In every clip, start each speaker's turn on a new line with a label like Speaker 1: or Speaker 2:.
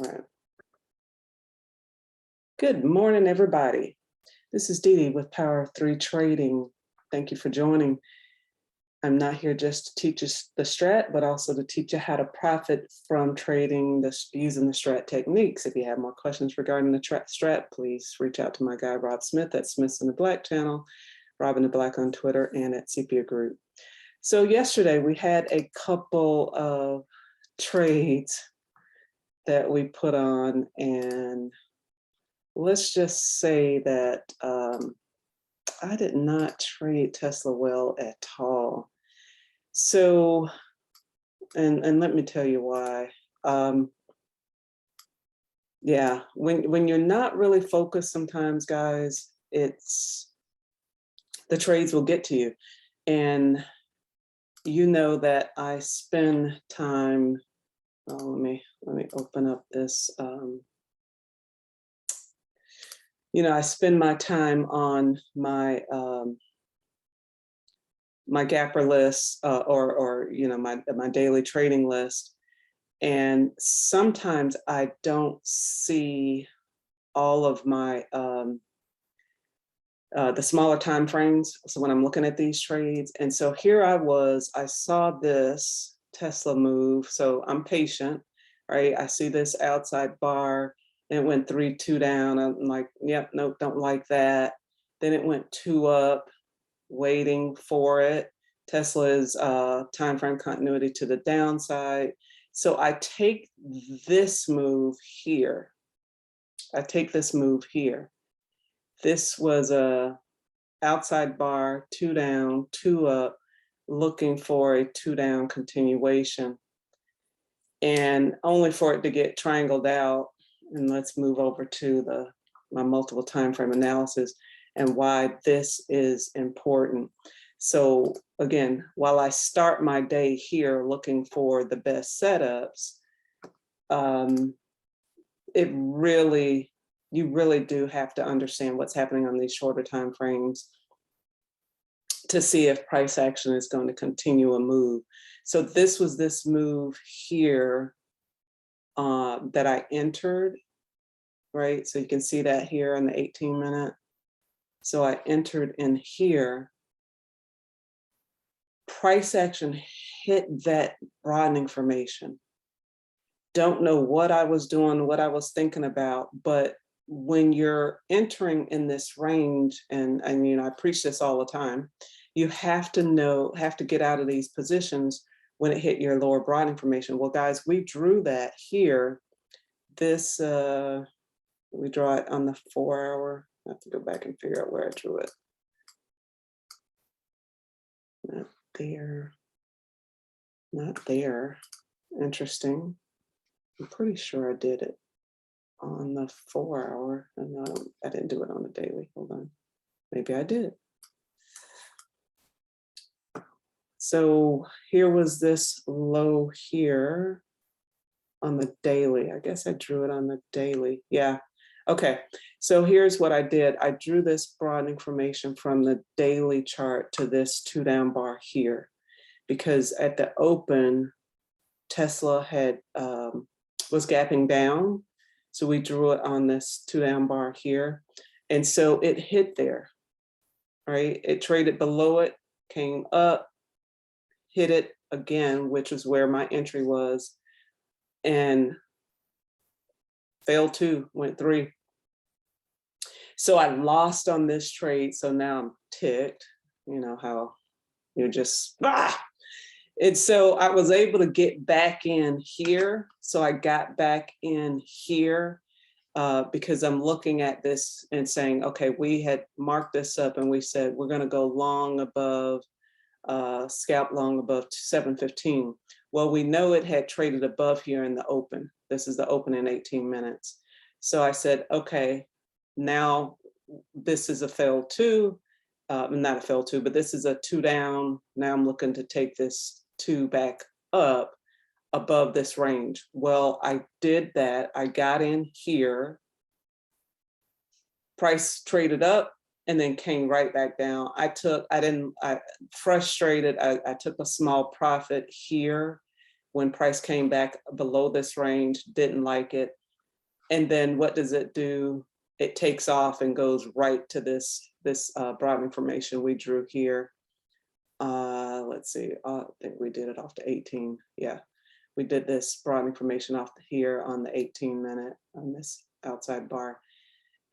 Speaker 1: Right. Good morning, everybody. This is Dee Dee with Power of Three Trading. Thank you for joining. I'm not here just to teach you the strat, but also to teach you how to profit from trading using the strat techniques. If you have more questions regarding the strat, please reach out to my guy, Rob Smith, at Smiths in the Black channel, Rob in the Black on Twitter, and at Sepia Group. So yesterday we had a couple of trades that we put on, and let's just say that I did not trade Tesla well at all. So, and let me tell you why. Yeah, when you're not really focused sometimes, guys, the trades will get to you. And you know that I spend time, let me open up this. I spend my time on my my gapper list or my daily trading list, and sometimes I don't see all of my the smaller time frames. So when I'm looking at these trades, and so here I saw this Tesla move. So I'm patient, right? I see this outside bar. And it went 3-2 down. I'm like, yep, nope, don't like that. Then it went 2 up, waiting for it. Tesla's time frame continuity to the downside. So I take this move here. This was a outside bar, 2 down, 2 up, looking for a 2 down continuation, and only for it to get triangled out. And let's move over to my multiple time frame analysis and why this is important. So again, while I start my day here looking for the best setups, you really do have to understand what's happening on these shorter time frames to see if price action is going to continue a move. So this was this move here that I entered, right? So you can see that here on the 18-minute. So I entered in here. Price action hit that broadening formation. Don't know what I was doing, what I was thinking about, but when you're entering in this range, and I preach this all the time, you have to get out of these positions when it hit your lower broadening formation. Well, guys, we drew that here. This, we draw it on the 4-hour. I have to go back and figure out where I drew it. Not there. Not there. Interesting. I'm pretty sure I did it on the 4-hour. No, I didn't do it on the daily. Hold on. Maybe I did. So here was this low here on the daily. I guess I drew it on the daily. Yeah. Okay. So here's what I did. I drew this broadening formation from the daily chart to this 2 down bar here, because at the open, Tesla was gapping down. So we drew it on this 2 down bar here. And so it hit there, right? It traded below it, came up, hit it again, which is where my entry was, and failed 2, went 3. So I lost on this trade. So now I'm ticked, you know how you're just, And so I was able to get back in here. So I got back in here because I'm looking at this and saying, okay, we had marked this up and we said, we're gonna go long above, scalp long above 715. Well, we know it had traded above here in the open. This is the open in 18 minutes. So I said, okay, now this is a fail 2, not a fail 2, but this is a 2 down. Now I'm looking to take this 2 back up above this range. Well, I did that. I got in here, price traded up, and then came right back down. Frustrated, I took a small profit here when price came back below this range, didn't like it. And then what does it do? It takes off and goes right to this broadening formation we drew here. Let's see, I think we did it off to 18. Yeah, we did this broadening formation off here on the 18-minute on this outside bar.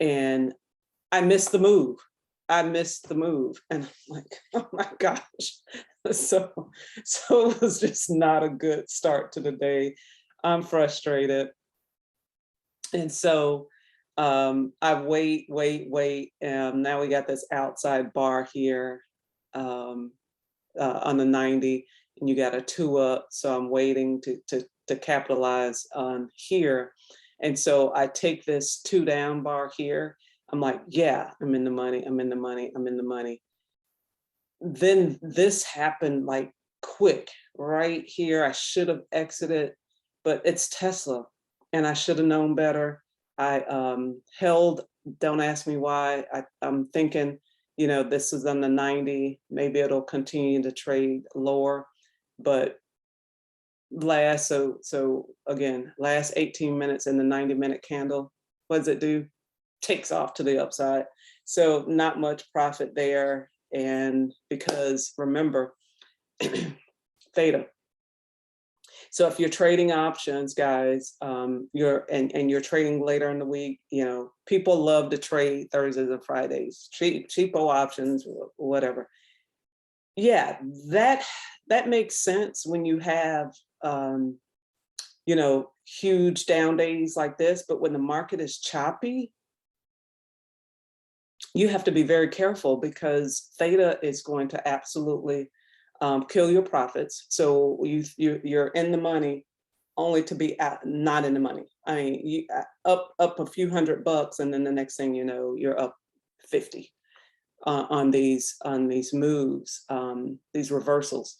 Speaker 1: And I missed the move. I missed the move. And I'm like, oh my gosh. So it was just not a good start to the day. I'm frustrated. And so I wait. Now we got this outside bar here on the 90, and you got a 2 up. So I'm waiting to capitalize on here. And so I take this 2 down bar here. I'm like, yeah, I'm in the money. I'm in the money. I'm in the money. Then this happened like quick right here. I should have exited, but it's Tesla and I should have known better. I held, don't ask me why. I'm thinking, you know, this is on the 90, maybe it'll continue to trade lower, but so again, last 18 minutes in the 90-minute candle, what does it do? Takes off to the upside. So not much profit there. And because remember, theta. So if you're trading options, guys, you're trading later in the week, you know, people love to trade Thursdays and Fridays, cheapo options, whatever. Yeah, that makes sense when you have, you know, huge down days like this, but when the market is choppy, you have to be very careful because theta is going to absolutely kill your profits. So you're in the money only to be not in the money. I mean, you up a few $100, and then the next thing you know, you're up 50 on these moves, these reversals.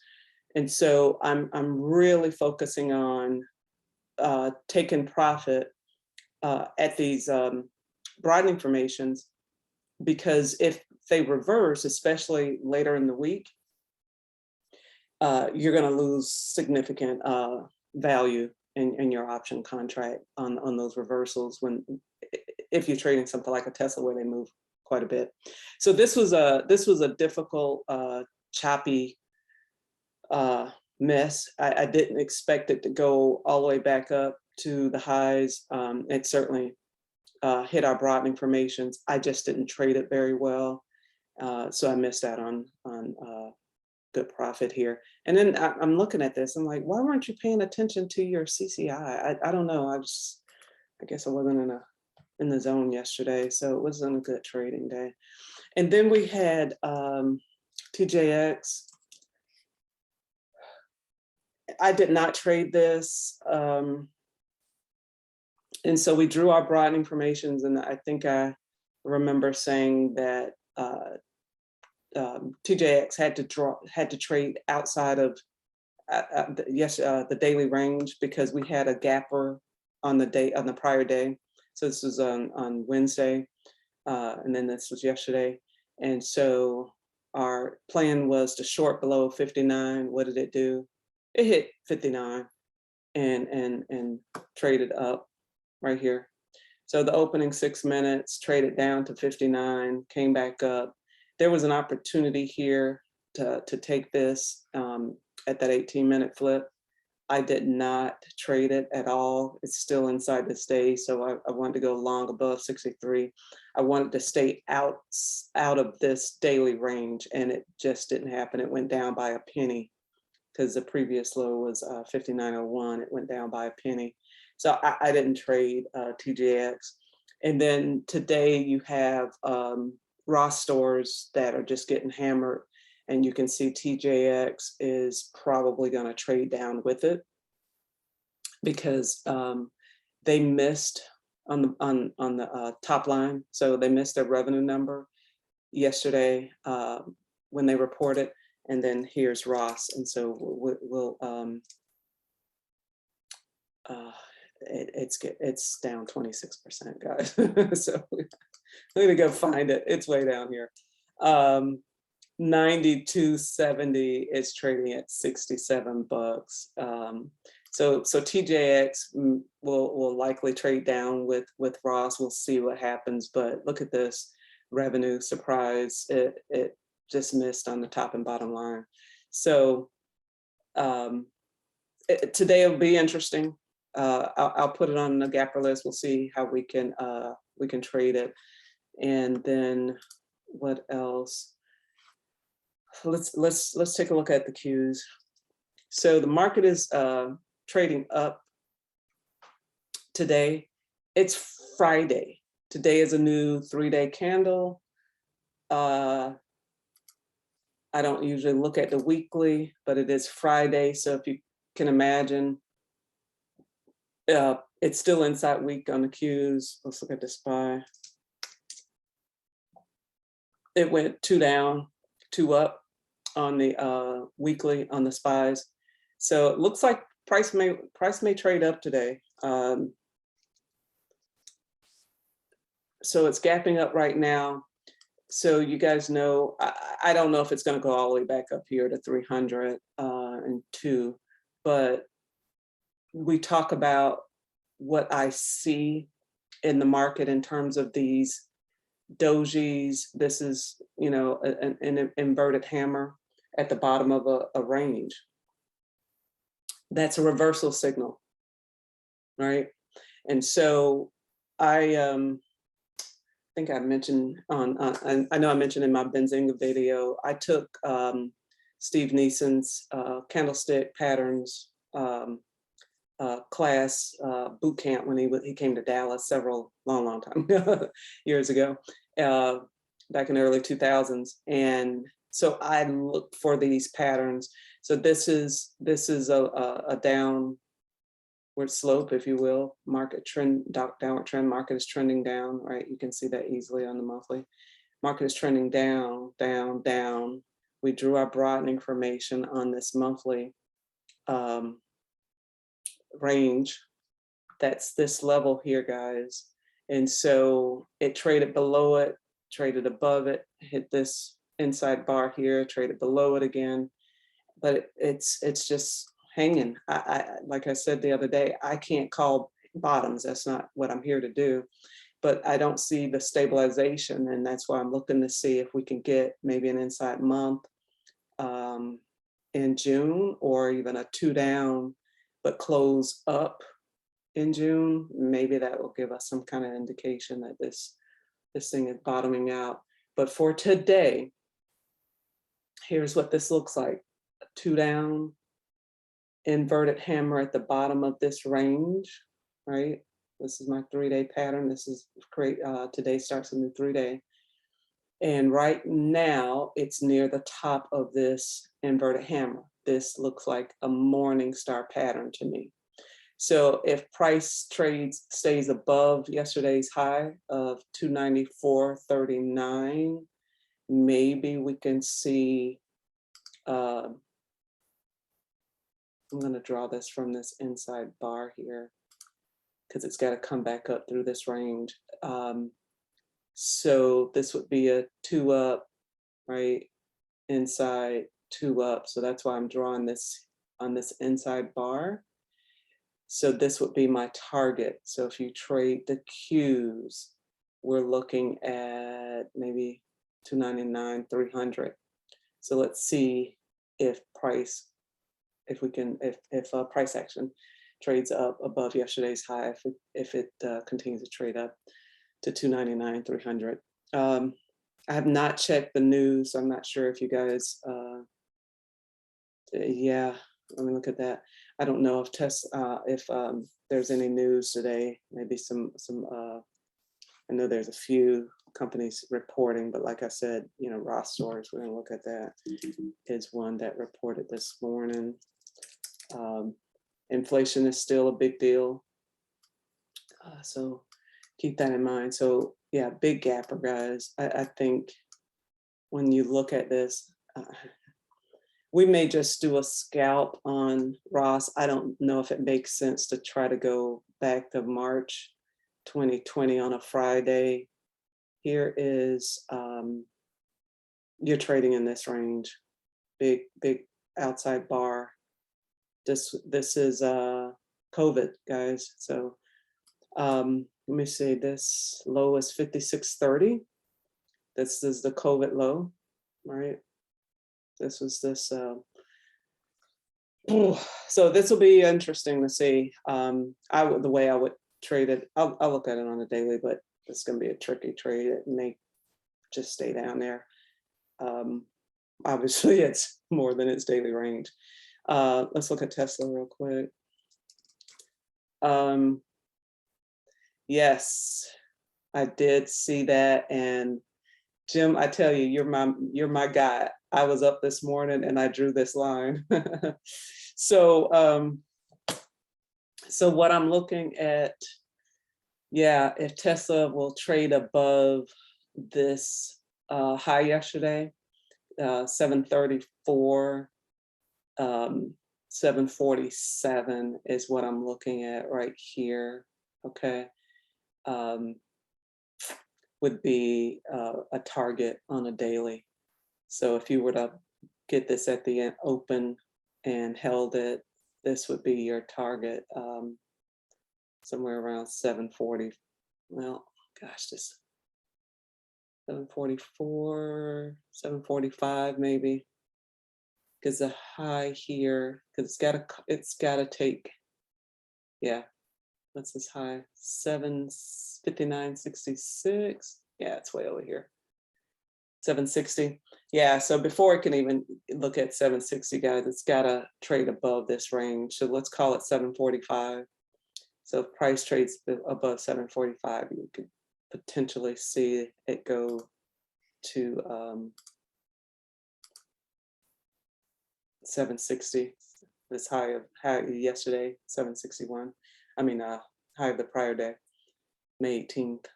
Speaker 1: And so I'm really focusing on taking profit at these broadening formations, because if they reverse, especially later in the week, you're going to lose significant value in your option contract on those reversals if you're trading something like a Tesla where they move quite a bit. So this was a difficult, choppy mess. I didn't expect it to go all the way back up to the highs. It certainly hit our broadening formations. I just didn't trade it very well. So I missed out on good profit here. And then I'm looking at this, I'm like, why weren't you paying attention to your CCI? I don't know. I guess I wasn't in the zone yesterday. So it wasn't a good trading day. And then we had TJX. I did not trade this. And so we drew our broadening formations, and I think I remember saying that TJX had to trade outside of the daily range because we had a gapper on the prior day. So this was on Wednesday, and then this was yesterday. And so our plan was to short below 59. What did it do? It hit 59 and traded up right here. So the opening 6 minutes traded down to 59, came back up. There was an opportunity here to take this at that 18-minute flip. I did not trade it at all. It's still inside the stay. So I wanted to go long above 63. I wanted to stay out of this daily range, and it just didn't happen. It went down by a penny because the previous low was 59.01. It went down by a penny. So I didn't trade TJX. And then today you have ROST stores that are just getting hammered, and you can see TJX is probably going to trade down with it because they missed on the top line. So they missed their revenue number yesterday when they reported, and then here's ROST, and so we'll it's down 26%, guys. So I'm gonna go find it. It's way down here. 92.70 is trading at $67. So TJX will likely trade down with Ross. We'll see what happens, but look at this revenue surprise. It just missed on the top and bottom line. So today will be interesting. I'll put it on the gapper list. We'll see how we can trade it. And then what else? Let's take a look at the cues. So the market is trading up today. It's Friday. Today is a new 3-day candle. I don't usually look at the weekly, but it is Friday. So if you can imagine, it's still inside week on the cues. Let's look at the SPY. It went 2 down, 2 up on the weekly on the SPYs. So it looks like price may trade up today. So it's gapping up right now. So you guys know, I don't know if it's going to go all the way back up here to 302, but we talk about what I see in the market in terms of these dojis. This is, you know, an inverted hammer at the bottom of a range. That's a reversal signal, right? And so I think I mentioned I know I mentioned in my Benzinga video, I took Steve Neeson's candlestick patterns class boot camp when he came to Dallas long time years ago, back in the early 2000s. And so I look for these patterns. So this is a downward slope, if you will, market trend, downward trend. Market is trending down, right? You can see that easily on the monthly. Market is trending down, down, down. We drew our broadening formation on this monthly range. That's this level here, guys. And so it traded below it, traded above it, hit this inside bar here, traded below it again. But it's just hanging. Like I said the other day, I can't call bottoms. That's not what I'm here to do. But I don't see the stabilization, and that's why I'm looking to see if we can get maybe an inside month in June, or even a 2 down, but close up in June. Maybe that will give us some kind of indication that this thing is bottoming out. But for today, here's what this looks like. 2 down, inverted hammer at the bottom of this range, right? This is my 3-day pattern. This is great. Today starts a new 3-day. And right now it's near the top of this inverted hammer. This looks like a morning star pattern to me. So if price stays above yesterday's high of 294.39, maybe we can see, I'm going to draw this from this inside bar here, because it's got to come back up through this range. So this would be a 2 up, right? Inside 2 up. So that's why I'm drawing this on this inside bar. So this would be my target. So if you trade the Qs, we're looking at maybe 299, 300. So let's see if price action trades up above yesterday's high, if it continues to trade up to 299, 300. I have not checked the news, so I'm not sure if you guys, yeah, let me look at that. I don't know if there's any news today. Maybe some. I know there's a few companies reporting, but like I said, you know, Ross Storage, we're gonna look at that, is one that reported this morning. Inflation is still a big deal, so keep that in mind. So yeah, big gapper, guys. I think when you look at this, we may just do a scalp on Ross. I don't know if it makes sense to try to go back to March 2020 on a Friday. Here is, you're trading in this range, big outside bar, This is COVID, guys. So let me see, this low is 56.30. This is the COVID low, right? This was this. So this will be interesting to see. The way I would trade it, I'll look at it on a daily, but it's going to be a tricky trade. It may just stay down there. Obviously, it's more than its daily range. Let's look at Tesla real quick. Yes, I did see that, and Jim, I tell you, you're my guy. I was up this morning and I drew this line. So so what I'm looking at, yeah, if Tesla will trade above this high yesterday, 734, 747 is what I'm looking at right here. Okay. Would be a target on a daily. So if you were to get this at the end open and held it, this would be your target, somewhere around 740. Well, gosh, this 744, 745 maybe, because the high here, because it's gotta take, yeah, what's this high? 759.66. Yeah, it's way over here. 760. Yeah, so before it can even look at 760, guys, it's gotta trade above this range. So let's call it 745. So if price trades above 745, you could potentially see it go to 760. This high yesterday, 761. I mean, high of the prior day, May 18th,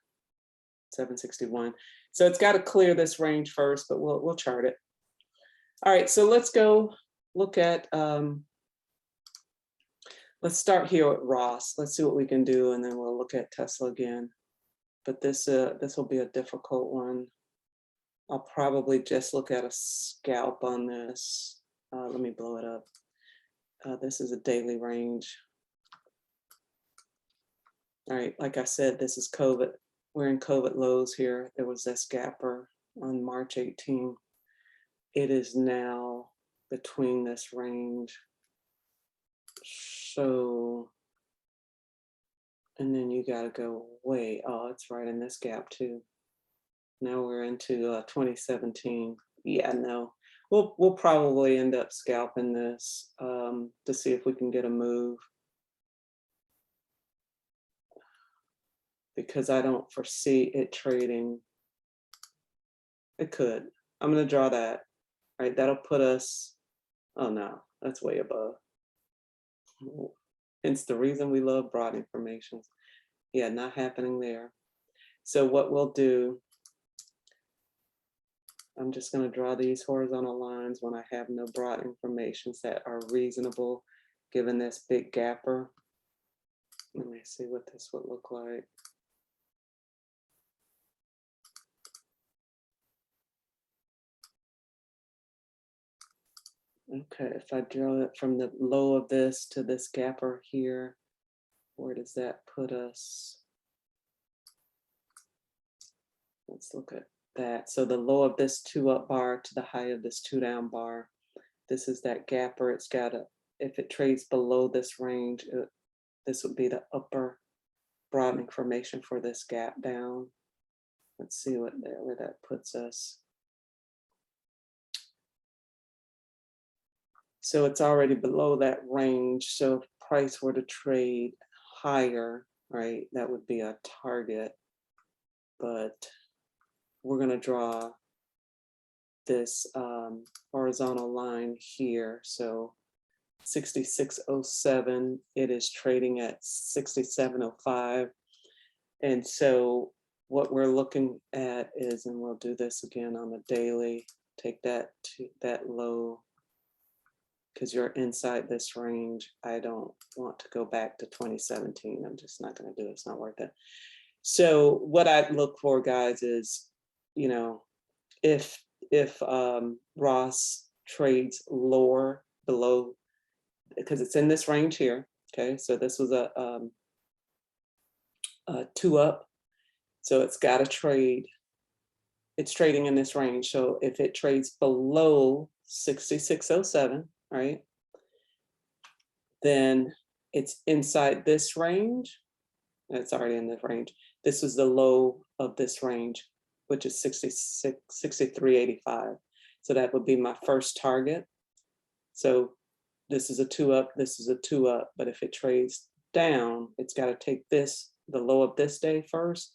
Speaker 1: 761. So it's got to clear this range first, but we'll chart it. All right, so let's go look at, let's start here at ROST. Let's see what we can do, and then we'll look at Tesla again. But this will be a difficult one. I'll probably just look at a scalp on this. Let me blow it up. This is a daily range. All right, like I said, this is COVID. We're in COVID lows here. There was this gapper on March 18. It is now between this range. So, and then you gotta go way, oh, it's right in this gap too. Now we're into 2017. Yeah, no, we'll probably end up scalping this to see if we can get a move, because I don't foresee it trading. It could. I'm gonna draw that. Right, that'll put us, oh no, that's way above. Hence the reason we love broadening formations. Yeah, not happening there. So what we'll do, I'm just going to draw these horizontal lines when I have no broadening formations that are reasonable given this big gapper. Let me see what this would look like. Okay, if I draw it from the low of this to this gapper here, where does that put us? Let's look at that. So the low of this 2 up bar to the high of this 2 down bar, this is that gapper. It's got to, if it trades below this range, this would be the upper broadening formation for this gap down. Let's see where that puts us. So it's already below that range. So if price were to trade higher, right, that would be a target. But we're going to draw this horizontal line here. So 6607, it is trading at 6705. And so what we're looking at is, and we'll do this again on the daily, take that to that low, because you're inside this range. I don't want to go back to 2017. I'm just not going to do it. It's not worth it. So what I look for, guys, is, you know, if ROST trades lower below because it's in this range here. Okay, so this was a 2 up, so it's got to trade. It's trading in this range. So if it trades below 6607, right, then it's inside this range. It's already in this range. This is the low of this range, which is 63.85. So that would be my first target. So this is a 2 up, this is a 2 up, but if it trades down, it's got to take this, the low of this day first,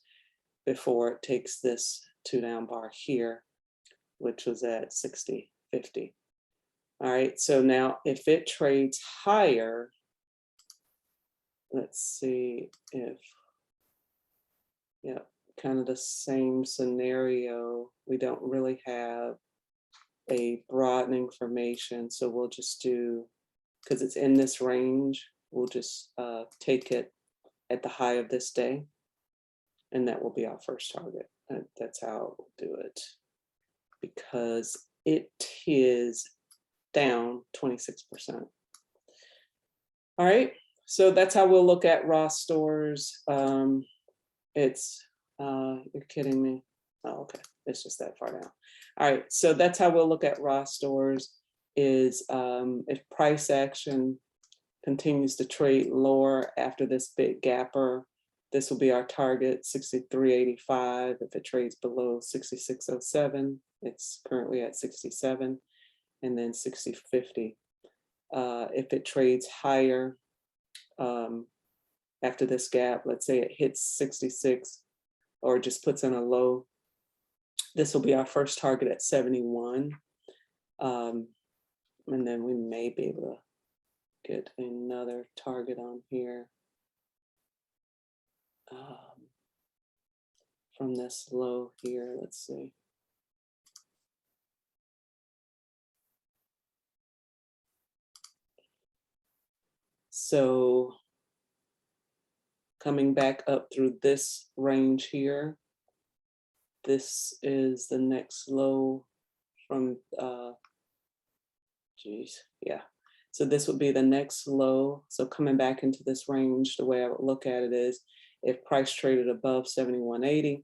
Speaker 1: before it takes this 2 down bar here, which was at 60.50. All right, so now if it trades higher, let's see if, yeah, kind of the same scenario. We don't really have a broadening formation, so we'll just do, because it's in this range, we'll just take it at the high of this day, and that will be our first target. That's how we'll do it, because it is down 26%. All right, so that's how we'll look at Ross stores. It's, you're kidding me. Oh, okay, it's just that far down. All right, so that's how we'll look at Ross stores, is if price action continues to trade lower after this big gapper, this will be our target, 63.85. If it trades below 66.07, it's currently at 67, and then 60.50. If it trades higher after this gap, let's say it hits 66 or just puts in a low, this will be our first target at 71. And then we may be able to get another target on here from this low here. Let's see. So coming back up through this range here, this is the next low from, yeah. So this would be the next low. So coming back into this range, the way I would look at it is, if price traded above 71.80,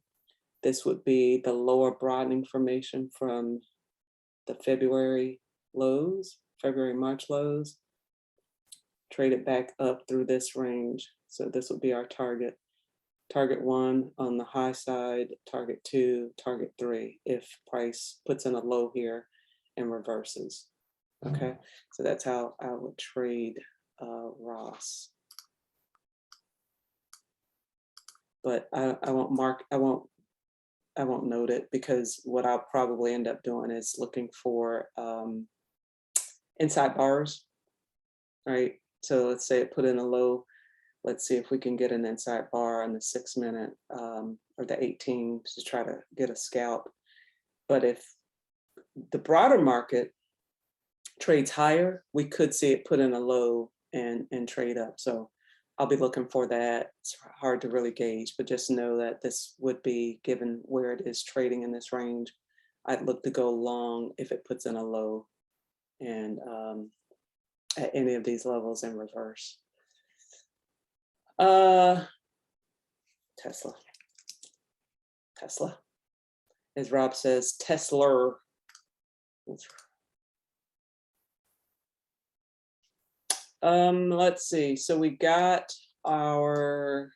Speaker 1: this would be the lower broadening formation from the February lows, March lows, traded back up through this range. So this would be our target. Target 1 on the high side, target 2, target 3, if price puts in a low here and reverses. Okay, so that's how I would trade Ross. But I won't note it, because what I'll probably end up doing is looking for inside bars, right? So let's say it put in a low. Let's see if we can get an inside bar on the 6 minute or the 18 to try to get a scalp. But if the broader market trades higher, we could see it put in a low and trade up. So I'll be looking for that. It's hard to really gauge, but just know that this would be, given where it is trading in this range, I'd look to go long if it puts in a low and at any of these levels in reverse. Tesla, as Rob says, Tesla. Let's see, so we got our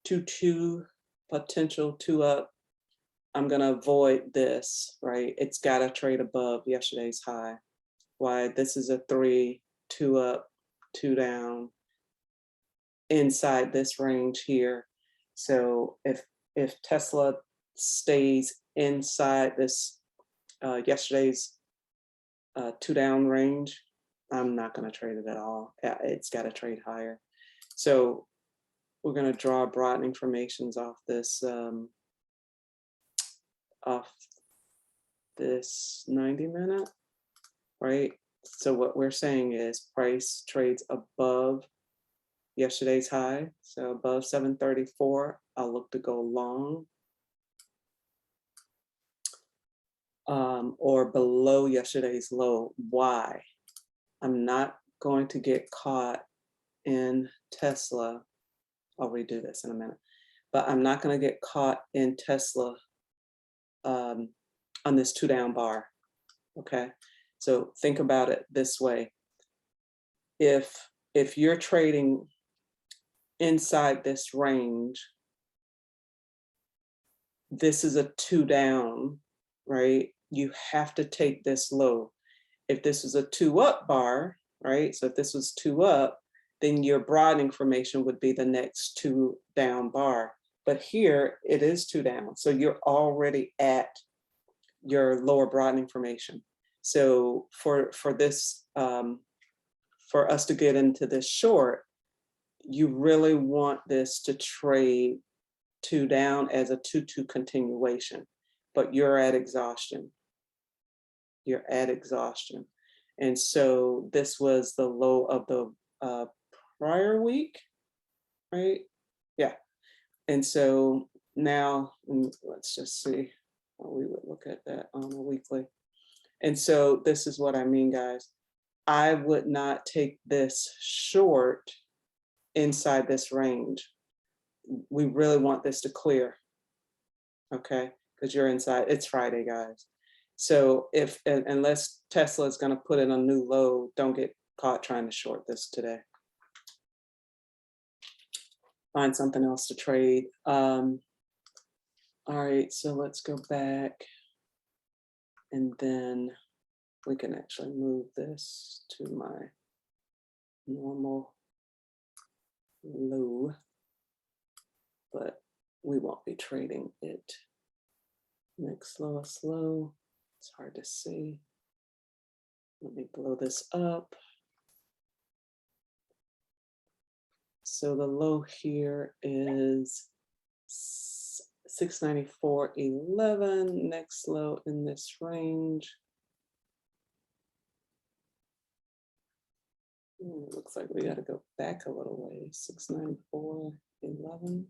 Speaker 1: 2-2 potential 2 up. I'm gonna avoid this, right? It's gotta trade above yesterday's high. Why? This is a 3, 2 up, 2 down, inside this range here. So if Tesla stays inside this yesterday's 2 down range, I'm not going to trade it at all. It's got to trade higher. So we're going to draw broadening formations off this 90 minute, right? So what we're saying is price trades above yesterday's high, so above 734, I'll look to go long, or below yesterday's low. Why? I'm not going to get caught in Tesla. I'll redo this in a minute, but I'm not going to get caught in Tesla on this 2 down bar. Okay, so think about it this way. If you're trading inside this range, this is a 2 down, right? You have to take this low. If this was a 2 up bar, right? So if this was 2 up, then your broadening formation would be the next 2 down bar. But here it is 2 down. So you're already at your lower broadening formation. So for this, for us to get into this short, you really want this to trade 2 down as a 2-2 continuation, but you're at exhaustion. You're at exhaustion. And so this was the low of the prior week, right? Yeah. And so now let's just see how we would look at that on a weekly. And so this is what I mean, guys. I would not take this short inside this range. We really want this to clear, okay? Because you're inside, it's Friday, guys. So unless Tesla is going to put in a new low, don't get caught trying to short this today. Find something else to trade. All right, so let's go back, and then we can actually move this to my normal low, but we won't be trading it. Next lowest low, it's hard to see. Let me blow this up. So the low here is 694.11, next low in this range. It looks like we got to go back a little way, 694.11.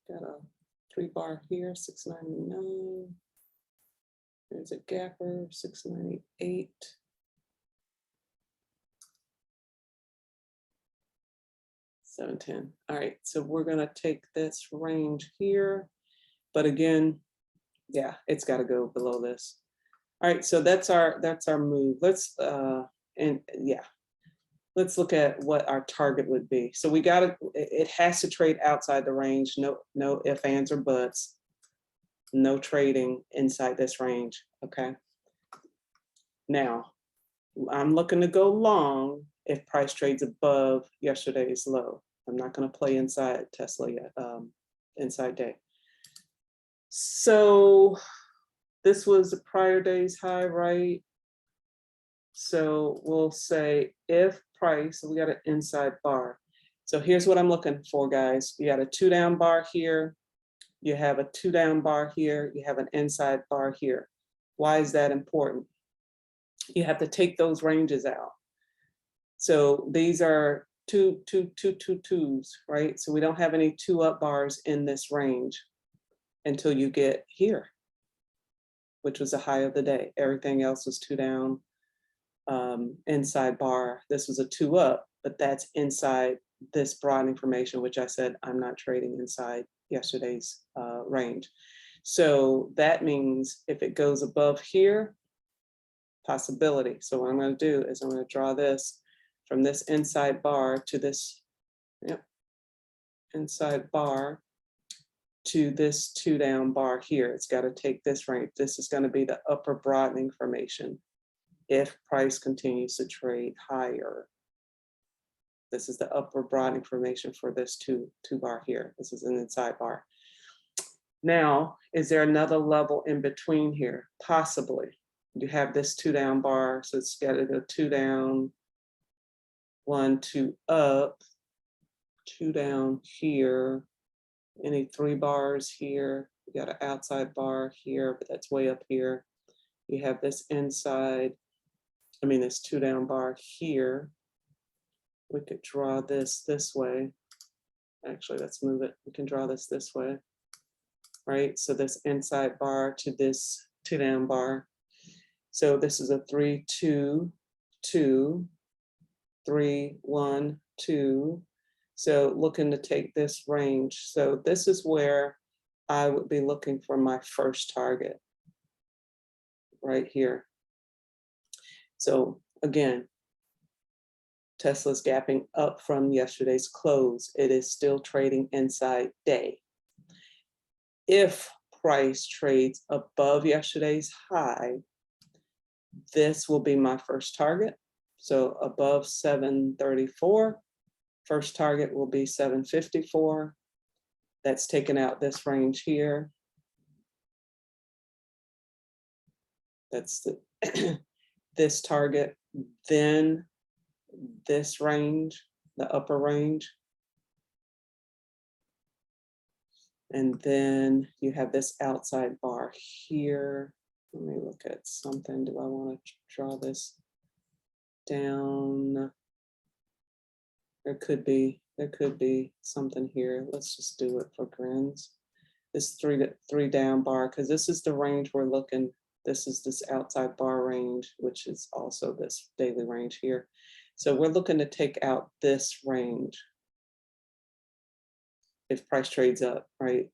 Speaker 1: Got a 3 bar here, 699. There's a gapper, 698. 710. All right, so we're gonna take this range here, but again, yeah, it's got to go below this. All right, so that's our move. Let's let's look at what our target would be. So we got to, it has to trade outside the range. No ifs, ands, or buts. No trading inside this range. Okay. Now, I'm looking to go long if price trades above yesterday's low. I'm not going to play inside Tesla yet, inside day. So this was the prior day's high, right? So we'll say if price, we got an inside bar. So here's what I'm looking for, guys. You got a 2 down bar here. You have a 2 down bar here. You have an inside bar here. Why is that important? You have to take those ranges out. So these are 2, 2, 2, 2, 2s, right? So we don't have any 2 up bars in this range until you get here, which was the high of the day. Everything else was 2 down. Inside bar, this was a 2 up, but that's inside this broadening formation, which I said I'm not trading inside yesterday's range. So that means if it goes above here, possibility. So what I'm going to do is I'm going to draw this from this inside bar to this, inside bar to this 2 down bar here. It's got to take this range. This is going to be the upper broadening formation if price continues to trade higher. This is the upper broadening formation for this two bar here. This is an inside bar. Now, is there another level in between here? Possibly. You have this 2 down bar, so it's got to go 2 down, 1, 2 up, 2 down here, any 3 bars here. You got an outside bar here, but that's way up here. You have this inside, this 2 down bar here. We could draw this way. Actually, let's move it. We can draw this way, right? So this inside bar to this 2 down bar. So this is a 3, 2, 2, 3, 1, 2. So looking to take this range. So this is where I would be looking for my first target right here. So again, Tesla's gapping up from yesterday's close. It is still trading inside day. If price trades above yesterday's high, this will be my first target. So above 734, first target will be 754. That's taken out this range here. That's the this target, then this range, the upper range. And then you have this outside bar here. Let me look at something. Do I want to draw this down? There could be something here. Let's just do it for grins. This three down bar, because this is the range we're looking. This is this outside bar range, which is also this daily range here. So we're looking to take out this range if price trades up, right?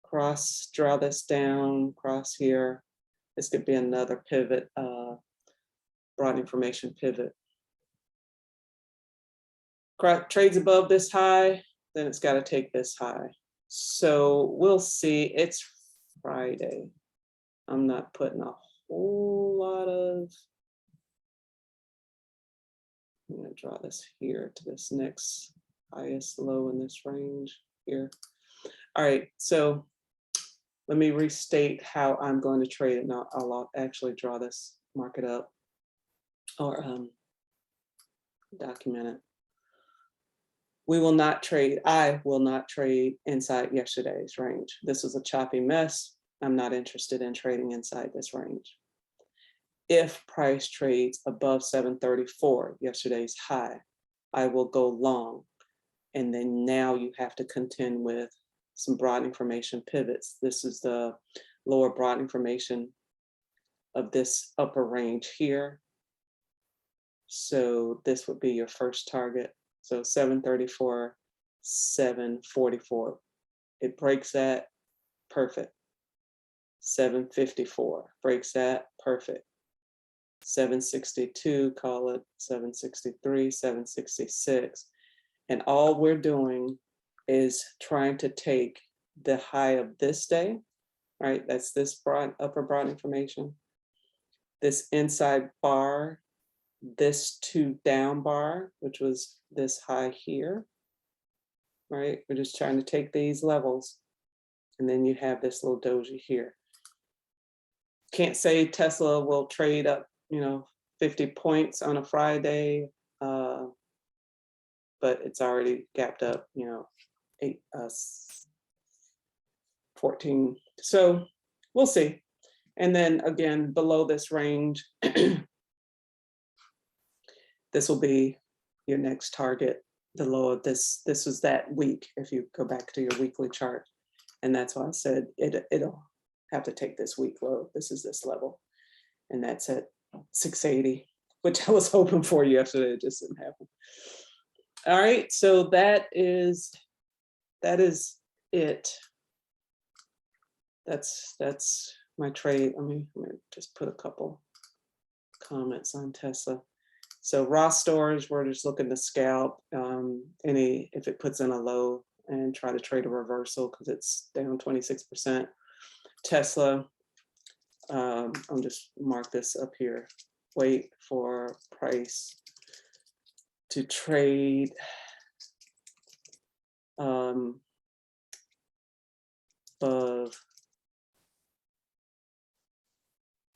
Speaker 1: Cross, draw this down, cross here. This could be another pivot, broad information pivot. Trades above this high, then it's got to take this high. So we'll see. It's Friday. I'm not putting a whole lot of, I'm going to draw this here to this next highest low in this range here. All right, so let me restate how I'm going to trade it. Now I'll actually draw this, mark it up, or document it. We will not trade, I will not trade inside yesterday's range. This is a choppy mess. I'm not interested in trading inside this range. If price trades above 734, yesterday's high, I will go long. And then now you have to contend with some broad information pivots. This is the lower broad information of this upper range here. So this would be your first target. So 734, 744. It breaks that, perfect. 754, breaks that, perfect. 762, call it 763, 766. And all we're doing is trying to take the high of this day, right? That's this broad, upper broad information. This inside bar, this 2 down bar, which was this high here, right? We're just trying to take these levels. And then you have this little doji here. Can't say Tesla will trade up, 50 points on a Friday, but it's already gapped up, 14. So we'll see. And then again, below this range, this will be your next target. The low of this was that week, if you go back to your weekly chart. And that's why I said it'll have to take this week low. This is this level. And that's at 680, which I was hoping for yesterday. It just didn't happen. All right, so that is it. That's my trade. Let me just put a couple comments on Tesla. So ROST stores, we're just looking to scalp if it puts in a low and try to trade a reversal because it's down 26%. Tesla, I'll just mark this up here. Wait for price to trade above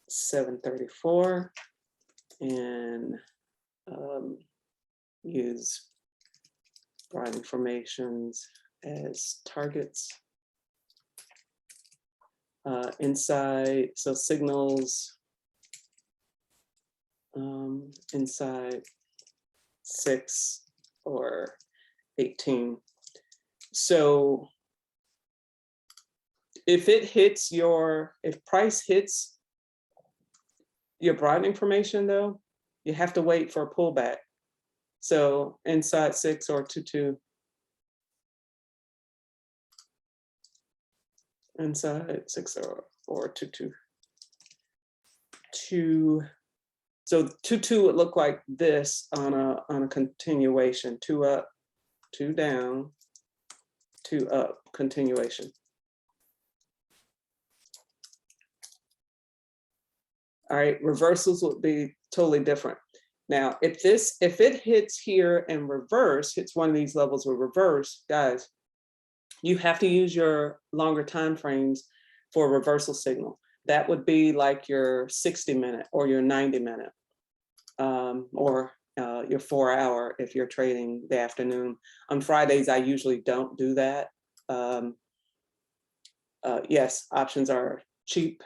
Speaker 1: 734 and use broad informations as targets. Inside, so signals inside 6 or 18. So if price hits your broadening formation though, you have to wait for a pullback. So inside 6 or 2-2. Inside 6 or 2-2. So 2-2 would look like this on a continuation. 2 up, 2 down, 2 up, continuation. All right, reversals would be totally different. Now, if it hits here and reverse, hits one of these levels with reverse, guys, you have to use your longer time frames for a reversal signal. That would be like your 60-minute or your 90-minute, or your 4-hour if you're trading the afternoon. On Fridays, I usually don't do that. Yes, options are cheap,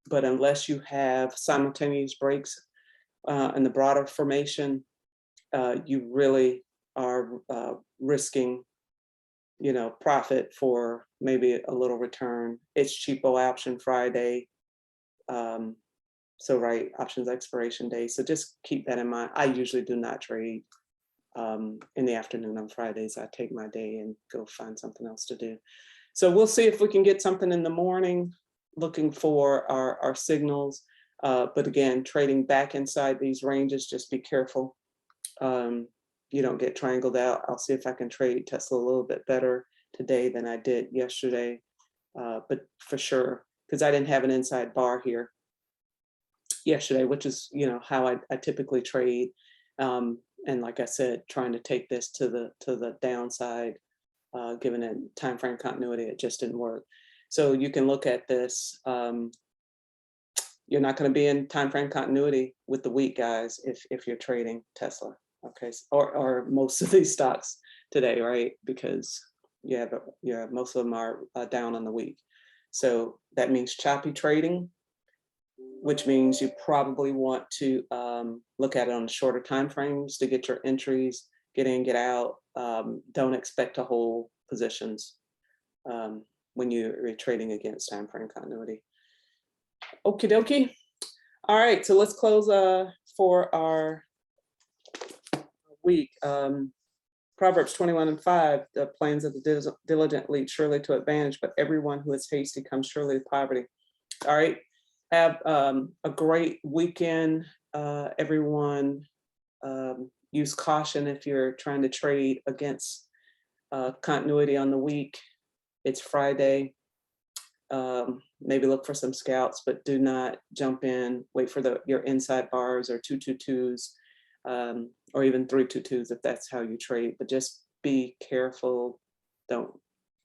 Speaker 1: but unless you have simultaneous breaks in the broader formation, you really are risking, profit for maybe a little return. It's cheapo option Friday. So right, options expiration day. So just keep that in mind. I usually do not trade in the afternoon on Fridays. I take my day and go find something else to do. So we'll see if we can get something in the morning, looking for our signals. But again, trading back inside these ranges, just be careful. You don't get triangled out. I'll see if I can trade Tesla a little bit better today than I did yesterday. But for sure, because I didn't have an inside bar here yesterday, which is, how I typically trade. And like I said, trying to take this to the downside, given a time frame continuity, it just didn't work. So you can look at this. You're not going to be in time frame continuity with the week, guys, if you're trading Tesla, okay, or most of these stocks today, right? Because most of them are down on the week. So that means choppy trading, which means you probably want to look at it on shorter time frames to get your entries, get in, get out. Don't expect to hold positions when you're trading against time frame continuity. Okie dokie. All right, so let's close for our week. Proverbs 21:5, the plans of the diligent lead surely to advantage, but everyone who is hasty comes surely to poverty. All right, have a great weekend, everyone. Use caution if you're trying to trade against continuity on the week. It's Friday. Maybe look for some scalps, but do not jump in. Wait for your inside bars or 222s, or even 322s if that's how you trade. But just be careful. Don't,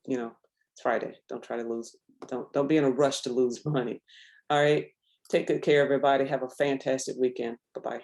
Speaker 1: it's Friday. Don't try to lose. Don't be in a rush to lose money. All right. Take good care, everybody. Have a fantastic weekend. Bye-bye.